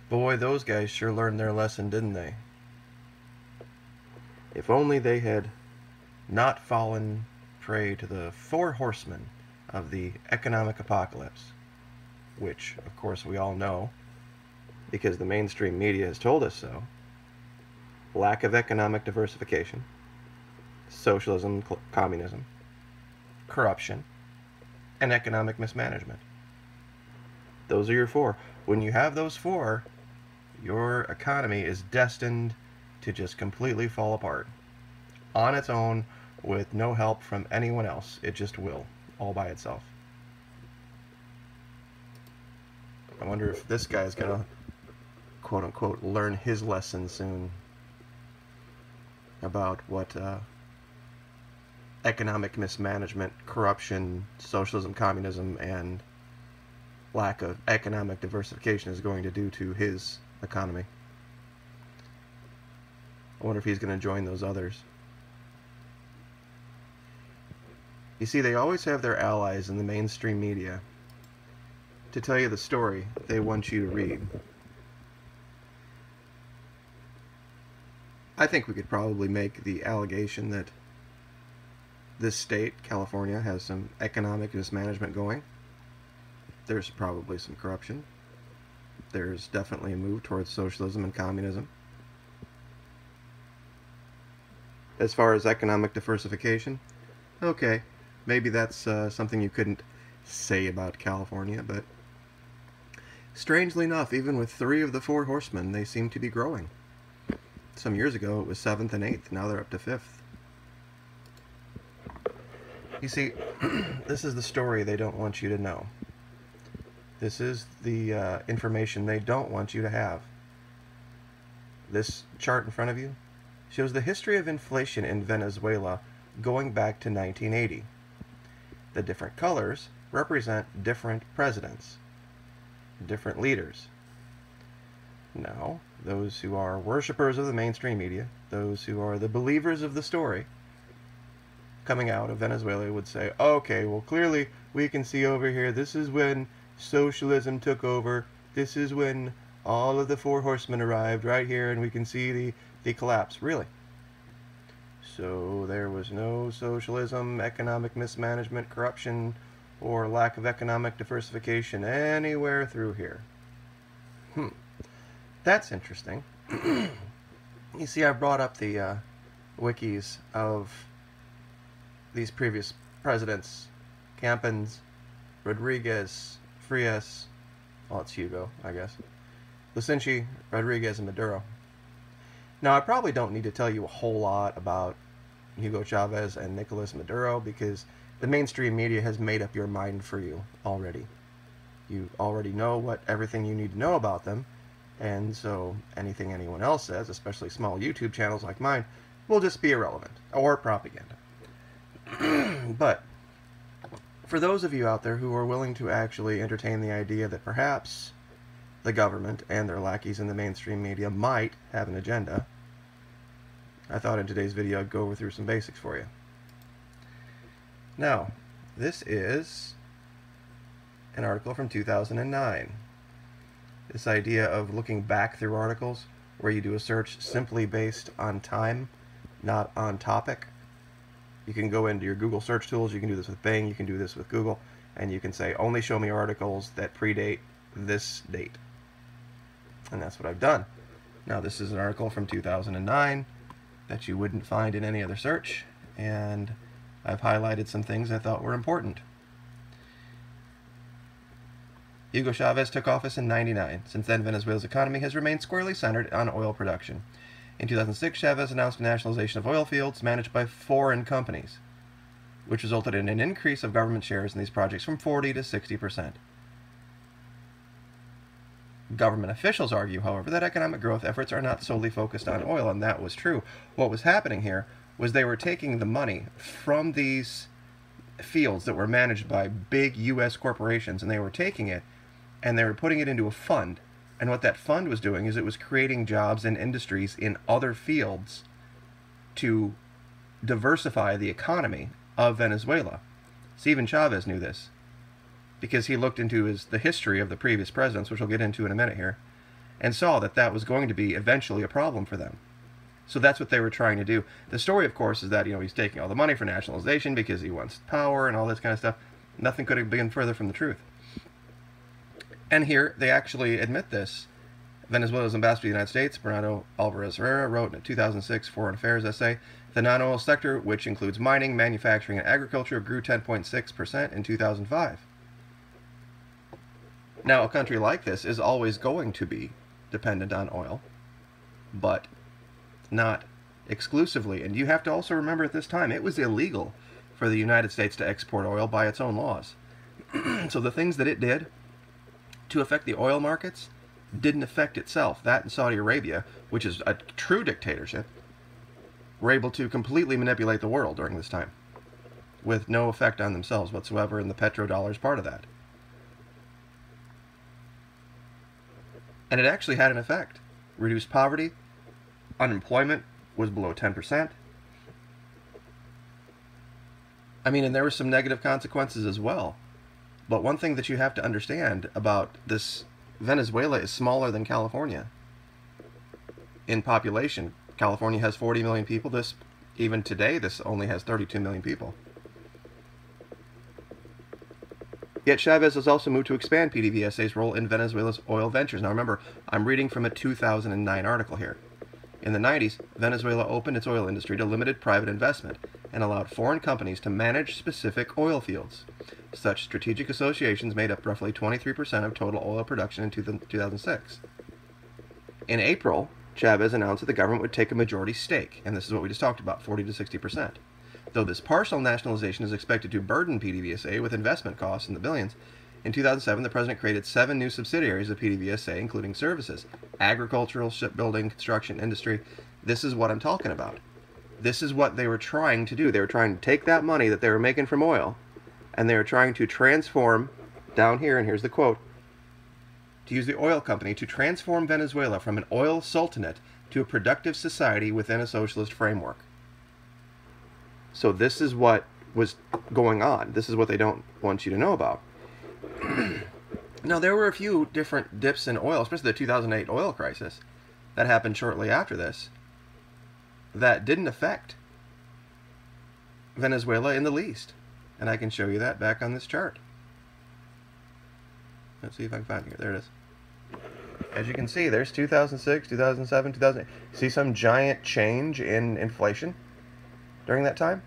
Boy, those guys sure learned their lesson, didn't they? If only they had not fallen prey to the four horsemen of the economic apocalypse, which, of course, we all know because the mainstream media has told us so. Lack of economic diversification, socialism, communism, corruption, and economic mismanagement. Those are your four. When you have those four, your economy is destined to just completely fall apart on its own with no help from anyone else. It just will, all by itself. I wonder if this guy's going to, quote unquote, learn his lesson soon about what economic mismanagement, corruption, socialism, communism, and lack of economic diversification is going to do to his economy. I wonder if he's going to join those others. You see, they always have their allies in the mainstream media to tell you the story they want you to read. I think we could probably make the allegation that this state, California, has some economic mismanagement going. There's probably some corruption. There's definitely a move towards socialism and communism. As far as economic diversification, okay, maybe that's something you couldn't say about California, but strangely enough, even with 3 of the 4 horsemen, they seem to be growing. Some years ago it was 7th and 8th, now they're up to 5th. You see, this is the story they don't want you to know. This is the information they don't want you to have. This chart in front of you shows the history of inflation in Venezuela going back to 1980. The different colors represent different presidents, different leaders. Now, those who are worshippers of the mainstream media, those who are the believers of the story, coming out of Venezuela would say, okay, well clearly we can see over here, this is when socialism took over, this is when all of the 4 horsemen arrived right here, and we can see the collapse. Really? So there was no socialism, economic mismanagement, corruption, or lack of economic diversification anywhere through here. That's interesting. You see, I brought up the wikis of these previous presidents: Campins, Rodriguez, Frias, well, it's Hugo, I guess, Lucinchi, Rodriguez, and Maduro. Now, I probably don't need to tell you a whole lot about Hugo Chavez and Nicolas Maduro because the mainstream media has made up your mind for you already. You already know everything you need to know about them, and so anything anyone else says, especially small YouTube channels like mine, will just be irrelevant or propaganda. But for those of you out there who are willing to actually entertain the idea that perhaps the government and their lackeys in the mainstream media might have an agenda, I thought in today's video I'd go through some basics for you. Now, this is an article from 2009. This idea of looking back through articles where you do a search simply based on time, not on topic. You can go into your Google search tools, you can do this with Bing, you can do this with Google, and you can say, only show me articles that predate this date. And that's what I've done. Now, this is an article from 2009 that you wouldn't find in any other search, and I've highlighted some things I thought were important. Hugo Chavez took office in '99. Since then, Venezuela's economy has remained squarely centered on oil production. In 2006, Chavez announced a nationalization of oil fields managed by foreign companies, which resulted in an increase of government shares in these projects from 40 to 60%. Government officials argue, however, that economic growth efforts are not solely focused on oil, and that was true. What was happening here was they were taking the money from these fields that were managed by big U.S. corporations, and they were taking it and they were putting it into a fund. And what that fund was doing is it was creating jobs and industries in other fields to diversify the economy of Venezuela. See, even Chavez knew this because he looked into the history of the previous presidents, which we'll get into in a minute here. and saw that that was going to be eventually a problem for them. So that's what they were trying to do. The story, of course, is that, he's taking all the money for nationalization because he wants power and all this kind of stuff. Nothing could have been further from the truth. And here, they actually admit this. Venezuela's ambassador to the United States, Bernardo Alvarez Herrera, wrote in a 2006 Foreign Affairs essay, the non-oil sector, which includes mining, manufacturing, and agriculture, grew 10.6% in 2005. Now, a country like this is always going to be dependent on oil, but not exclusively. And you have to also remember at this time, it was illegal for the United States to export oil by its own laws. So the things that it did to affect the oil markets didn't affect itself. That and Saudi Arabia, which is a true dictatorship, were able to completely manipulate the world during this time with no effect on themselves whatsoever, and the petrodollar is part of that. And it actually had an effect. Reduced poverty, unemployment was below 10%. And there were some negative consequences as well. But one thing that you have to understand about this, Venezuela is smaller than California in population. California has 40 million people. Even today, this only has 32 million people. Yet Chavez has also moved to expand PDVSA's role in Venezuela's oil ventures. Now remember, I'm reading from a 2009 article here. In the 90s, Venezuela opened its oil industry to limited private investment and allowed foreign companies to manage specific oil fields. Such strategic associations made up roughly 23% of total oil production in 2006. In April, Chavez announced that the government would take a majority stake, and this is what we just talked about, 40 to 60%. Though this partial nationalization is expected to burden PDVSA with investment costs in the billions, in 2007 the president created 7 new subsidiaries of PDVSA, including services, agricultural, shipbuilding, construction, industry. This is what I'm talking about. This is what they were trying to do. They were trying to take that money that they were making from oil, and they were trying to transform, down here, and here's the quote, to use the oil company to transform Venezuela from an oil sultanate to a productive society within a socialist framework. So this is what was going on. This is what they don't want you to know about. Now, there were a few different dips in oil, especially the 2008 oil crisis that happened shortly after this, that didn't affect Venezuela in the least. And I can show you that back on this chart. Let's see if I can find it here. There it is. As you can see, there's 2006, 2007, 2008. See some giant change in inflation during that time?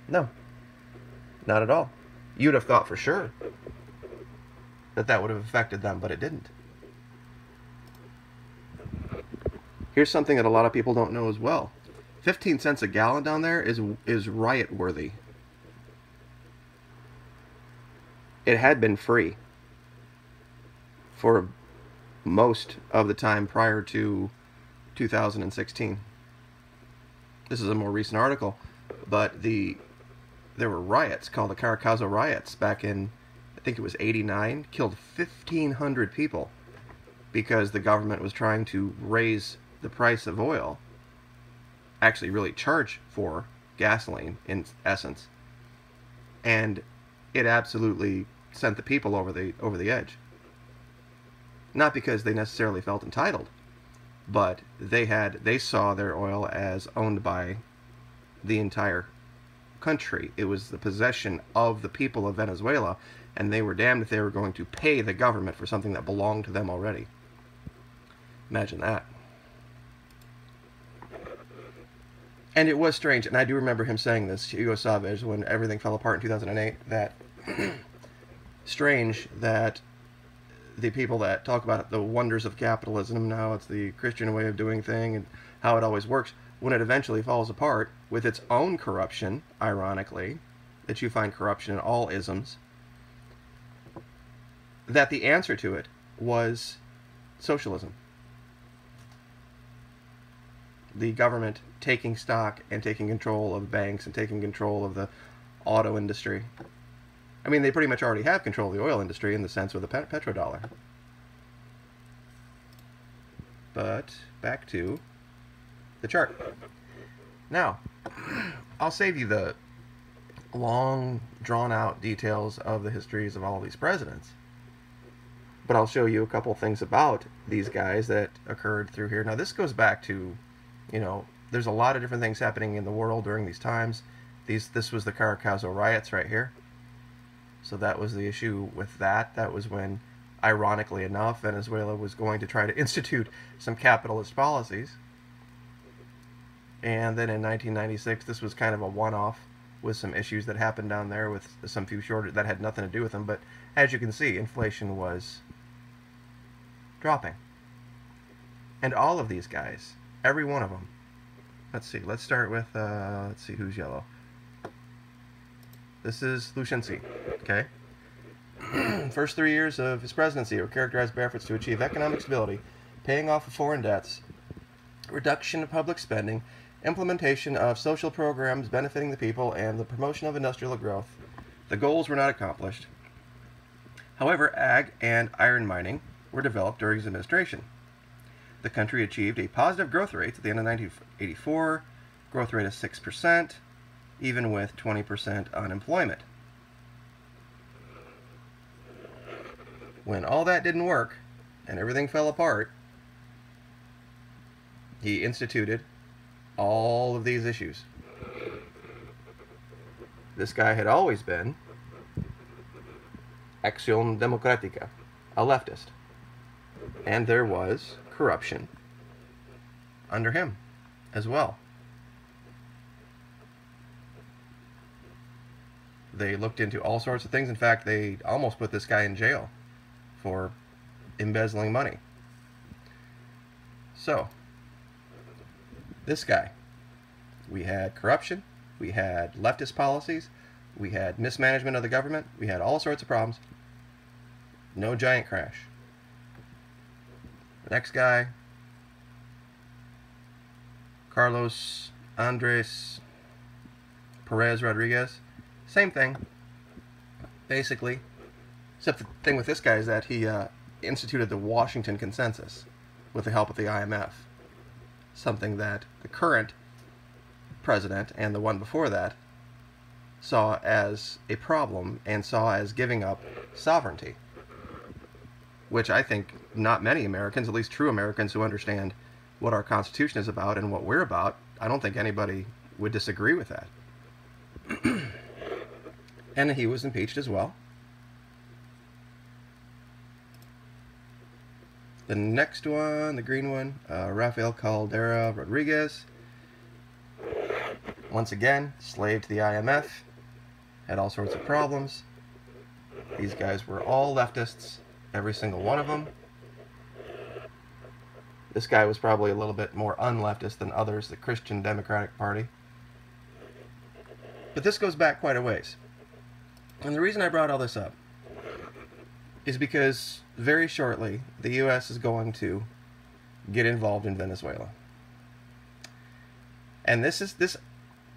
No. Not at all. You'd have thought for sure that that would have affected them, but it didn't. Here's something that a lot of people don't know as well. 15 cents a gallon down there is riot worthy. It had been free for most of the time prior to 2016. This is a more recent article, but there were riots called the Caracazo riots back in, I think it was 89, killed 1,500 people because the government was trying to raise the price of oil, actually really charge for gasoline in essence, and it absolutely sent the people over the edge. Not because they necessarily felt entitled, but they saw their oil as owned by the entire country. It was the possession of the people of Venezuela, and they were damned if they were going to pay the government for something that belonged to them already. Imagine that. And it was strange, and I do remember him saying this, Hugo Chavez, when everything fell apart in 2008, that strange that the people that talk about the wonders of capitalism, now it's the Christian way of doing things and how it always works, when it eventually falls apart with its own corruption, ironically, that you find corruption in all isms, that the answer to it was socialism. The government taking stock and taking control of banks and taking control of the auto industry. I mean, they pretty much already have control of the oil industry in the sense of the petrodollar. But back to the chart. Now, I'll save you the long, drawn-out details of the histories of all these presidents. But I'll show you a couple things about these guys that occurred through here. Now, this goes back to, you know, there's a lot of different things happening in the world during these times. This was the Caracazo riots right here. So that was the issue with that. That was when, ironically enough, Venezuela was going to try to institute some capitalist policies. And then in 1996, this was kind of a one-off with some issues that happened down there with some few shortages that had nothing to do with them. But as you can see, inflation was dropping. And all of these guys, every one of them. Let's see, let's start with, let's see who's yellow. This is Lushensi, okay? First 3 years of his presidency were characterized by efforts to achieve economic stability, paying off of foreign debts, reduction of public spending, implementation of social programs benefiting the people, and the promotion of industrial growth. The goals were not accomplished. However, ag and iron mining were developed during his administration. The country achieved a positive growth rate at the end of 1984, growth rate of 6%, even with 20% unemployment. When all that didn't work and everything fell apart, he instituted all of these issues. This guy had always been Acción Democrática, a leftist. And there was corruption under him as well. They looked into all sorts of things. In fact, they almost put this guy in jail for embezzling money. So, this guy, we had corruption, we had leftist policies, we had mismanagement of the government, we had all sorts of problems. No giant crash. The next guy, Carlos Andres Perez Rodriguez, same thing, basically, except the thing with this guy is that he instituted the Washington Consensus with the help of the IMF, something that the current president and the one before that saw as a problem and saw as giving up sovereignty, which I think not many Americans, at least true Americans who understand what our Constitution is about and what we're about, I don't think anybody would disagree with that. And he was impeached as well. The next one, the green one, Rafael Caldera Rodriguez. Once again, slave to the IMF, had all sorts of problems. These guys were all leftists, every single one of them. This guy was probably a little bit more unleftist than others, the Christian Democratic Party. But this goes back quite a ways. And the reason I brought all this up is because very shortly the U.S. is going to get involved in Venezuela. And this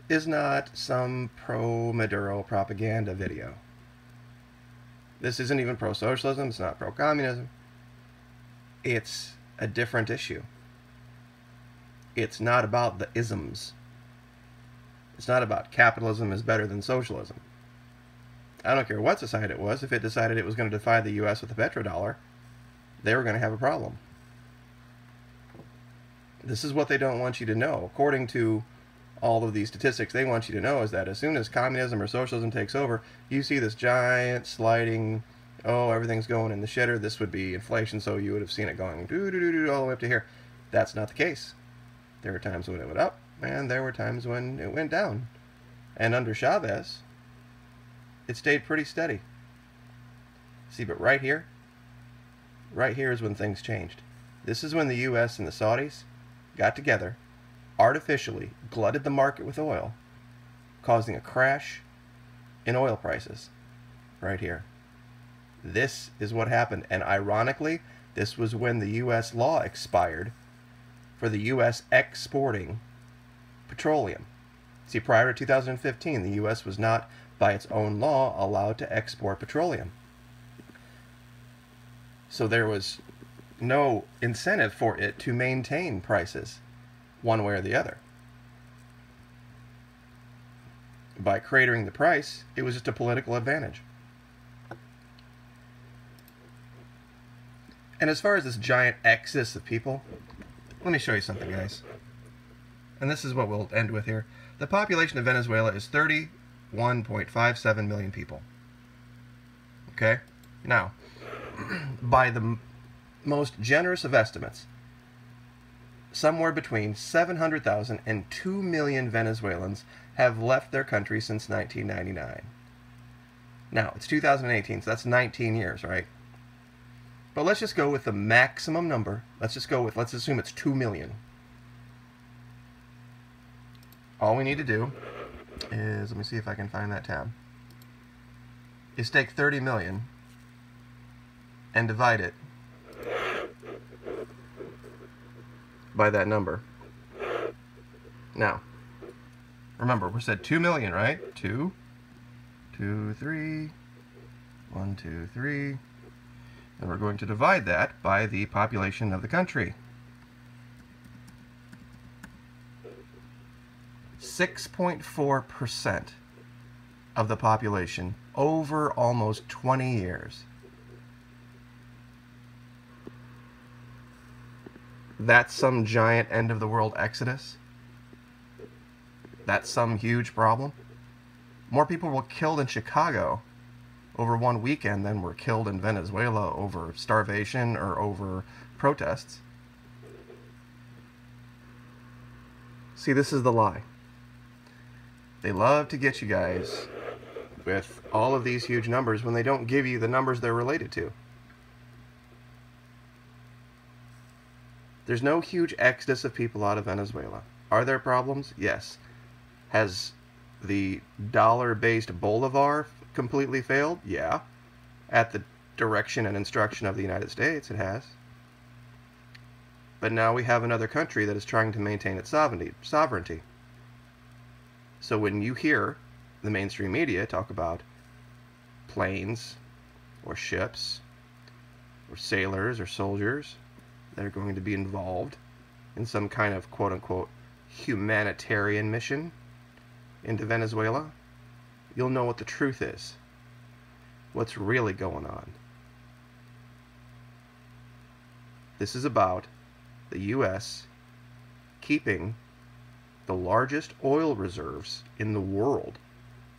is not some pro-Maduro propaganda video. This isn't even pro-socialism, it's not pro-communism. It's a different issue. It's not about the isms. It's not about capitalism is better than socialism. I don't care what society it was. If it decided it was going to defy the U.S. with the petrodollar, they were going to have a problem. This is what they don't want you to know. According to all of these statistics, they want you to know is that as soon as communism or socialism takes over, you see this giant sliding, oh, everything's going in the shitter. This would be inflation, so you would have seen it going doo-doo-doo-doo all the way up to here. That's not the case. There were times when it went up, and there were times when it went down. And under Chavez, it stayed pretty steady. See, but right here is when things changed. This is when the U.S. and the Saudis got together, artificially glutted the market with oil, causing a crash in oil prices. Right here. This is what happened. And ironically, this was when the U.S. law expired for the U.S. exporting petroleum. See, prior to 2015, the U.S. was not, by its own law, allowed to export petroleum. So there was no incentive for it to maintain prices one way or the other. By cratering the price, it was just a political advantage. And as far as this giant exodus of people, let me show you something, guys. And this is what we'll end with here. The population of Venezuela is 31.57 million people. Okay? Now, by the most generous of estimates, somewhere between 700,000 and 2 million Venezuelans have left their country since 1999. Now, it's 2018, so that's 19 years, right? But let's just go with the maximum number. Let's assume it's 2 million. All we need to do is, let me see if I can find that tab, is take 30 million and divide it by that number. Now, remember, we said 2 million, right? 2, 2, 3, 1, 2, 3. And we're going to divide that by the population of the country. 6.4% of the population over almost 20 years. That's some giant end-of-the-world exodus? That's some huge problem? More people were killed in Chicago over one weekend than were killed in Venezuela over starvation or over protests. See, this is the lie. They love to get you guys with all of these huge numbers when they don't give you the numbers they're related to. There's no huge exodus of people out of Venezuela. Are there problems? Yes. Has the dollar-based Bolivar completely failed? Yeah. At the direction and instruction of the United States, it has. But now we have another country that is trying to maintain its sovereignty. So when you hear the mainstream media talk about planes or ships or sailors or soldiers that are going to be involved in some kind of quote-unquote humanitarian mission into Venezuela, you'll know what the truth is. What's really going on. This is about the U.S. keeping the largest oil reserves in the world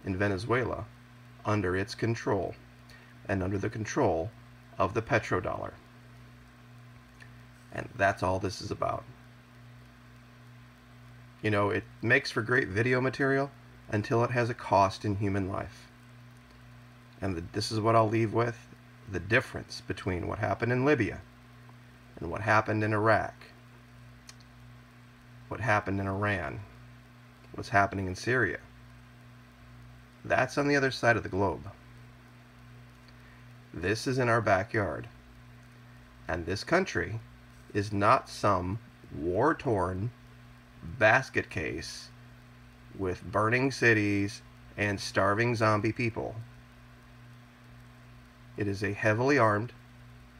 in Venezuela under its control and under the control of the petrodollar. And that's all this is about. You know, it makes for great video material until it has a cost in human life. And this is what I'll leave with: the difference between what happened in Libya and what happened in Iraq, what happened in Iran, what's happening in Syria. That's on the other side of the globe. This is in our backyard. And this country is not some war-torn basket case with burning cities and starving zombie people. It is a heavily armed,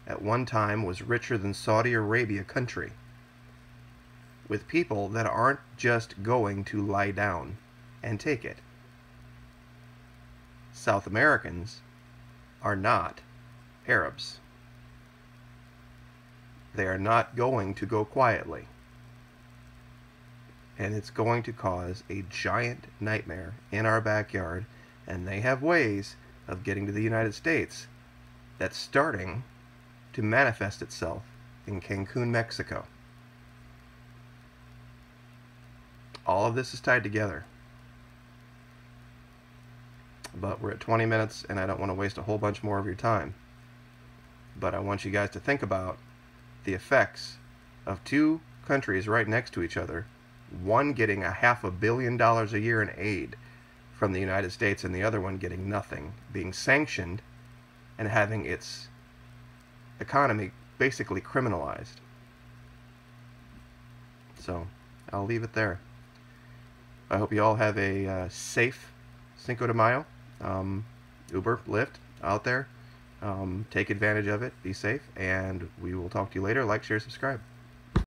at one time was richer than Saudi Arabia country, with people that aren't just going to lie down and take it. South Americans are not Arabs. They are not going to go quietly. And it's going to cause a giant nightmare in our backyard, and they have ways of getting to the United States that's starting to manifest itself in Cancun, Mexico. All of this is tied together. But we're at 20 minutes, and I don't want to waste a whole bunch more of your time. But I want you guys to think about the effects of two countries right next to each other, one getting $500 million a year in aid from the United States and the other one getting nothing, being sanctioned and having its economy basically criminalized. So I'll leave it there. I hope you all have a safe Cinco de Mayo. Uber, Lyft, out there. Take advantage of it. Be safe. And we will talk to you later. Like, share, subscribe.